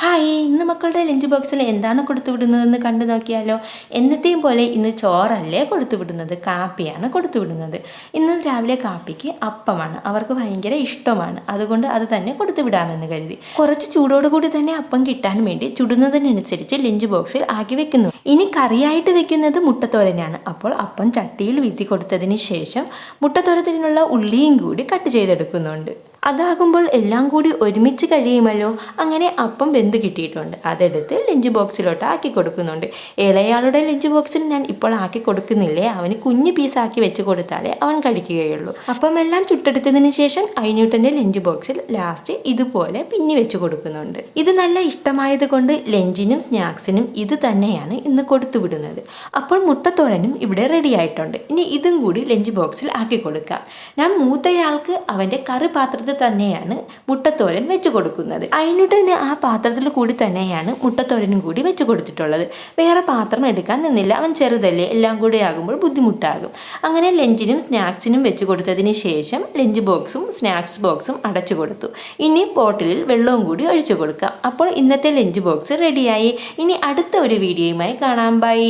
Hi, ഇന്ന് മക്കളുടെ lunch ബോക്സിൽ എന്താണ് കൊടുത്തു വിടുന്നതെന്ന് കണ്ടു നോക്കിയാലോ. എന്നത്തെയും പോലെ ഇന്ന് ചോറല്ലേ കൊടുത്തു വിടുന്നത്, കാപ്പിയാണ് കൊടുത്തു വിടുന്നത്. ഇന്ന് രാവിലെ കാപ്പിക്ക് അപ്പമാണ്, അവർക്ക് ഭയങ്കര ഇഷ്ടമാണ്. അതുകൊണ്ട് അത് തന്നെ കൊടുത്തു വിടാമെന്ന് കരുതി കുറച്ച് ചൂടോടുകൂടി തന്നെ അപ്പം കിട്ടാൻ വേണ്ടി ചുടുന്നതിനനുസരിച്ച് ലഞ്ച് ബോക്സിൽ ആക്കി വെക്കുന്നു. ഇനി കറിയായിട്ട് വെക്കുന്നത് മുട്ടത്തോരനാണ്. അപ്പോൾ അപ്പം ചട്ടിയിൽ വീത്തി കൊടുത്തതിന് ശേഷം മുട്ടത്തോരത്തിനുള്ള ഉള്ളിയും കൂടി കട്ട് ചെയ്തെടുക്കുന്നുണ്ട്. അതാകുമ്പോൾ എല്ലാം കൂടി ഒരുമിച്ച് കഴിയുമല്ലോ. അങ്ങനെ അപ്പം വെന്ത് കിട്ടിയിട്ടുണ്ട്, അതെടുത്ത് ലഞ്ച് ബോക്സിലോട്ട് ആക്കി കൊടുക്കുന്നുണ്ട്. ഇളയാളുടെ ലഞ്ച് ബോക്സിൽ ഞാൻ ഇപ്പോൾ ആക്കി കൊടുക്കുന്നില്ലേ, അവന് കുഞ്ഞു പീസാക്കി വെച്ച് കൊടുത്താലേ അവൻ കഴിക്കുകയുള്ളൂ. അപ്പം എല്ലാം ചുട്ടെടുത്തതിന് ശേഷം അയിനൂട്ടൻ്റെ ലഞ്ച് ബോക്സിൽ ലാസ്റ്റ് ഇതുപോലെ പിന്നി വെച്ച് കൊടുക്കുന്നുണ്ട്. ഇത് നല്ല ഇഷ്ടമായത് കൊണ്ട് ലഞ്ചിനും സ്നാക്സിനും ഇത് തന്നെയാണ് ഇന്ന് കൊടുത്തു വിടുന്നത്. അപ്പോൾ മുട്ടത്തോരനും ഇവിടെ റെഡി ആയിട്ടുണ്ട്. ഇനി ഇതും കൂടി ലഞ്ച് ബോക്സിൽ ആക്കി കൊടുക്കാം. ഞാൻ മൂത്തയാൾക്ക് അവൻ്റെ കറി പാത്രത്തിൽ തന്നെയാണ് മുട്ടത്തോരൻ വെച്ച് കൊടുക്കുന്നത്. അതിനുടനെ ആ പാത്രത്തിൽ കൂടി തന്നെയാണ് മുട്ടത്തോരനും കൂടി വെച്ച് കൊടുത്തിട്ടുള്ളത്. വേറെ പാത്രം എടുക്കാൻ നിന്നില്ല, അവൻ ചെറുതല്ലേ, എല്ലാം കൂടി ആകുമ്പോൾ ബുദ്ധിമുട്ടാകും. അങ്ങനെ ലഞ്ചിനും സ്നാക്സിനും വെച്ച് കൊടുത്തതിന് ശേഷം ലഞ്ച് ബോക്സും സ്നാക്സ് ബോക്സും അടച്ചു കൊടുത്തു. ഇനി ബോട്ടിലിൽ വെള്ളവും കൂടി ഒഴിച്ചു കൊടുക്കാം. അപ്പോൾ ഇന്നത്തെ ലഞ്ച് ബോക്സ് റെഡിയായി. ഇനി അടുത്ത ഒരു വീഡിയോയുമായി കാണാം. ബൈ.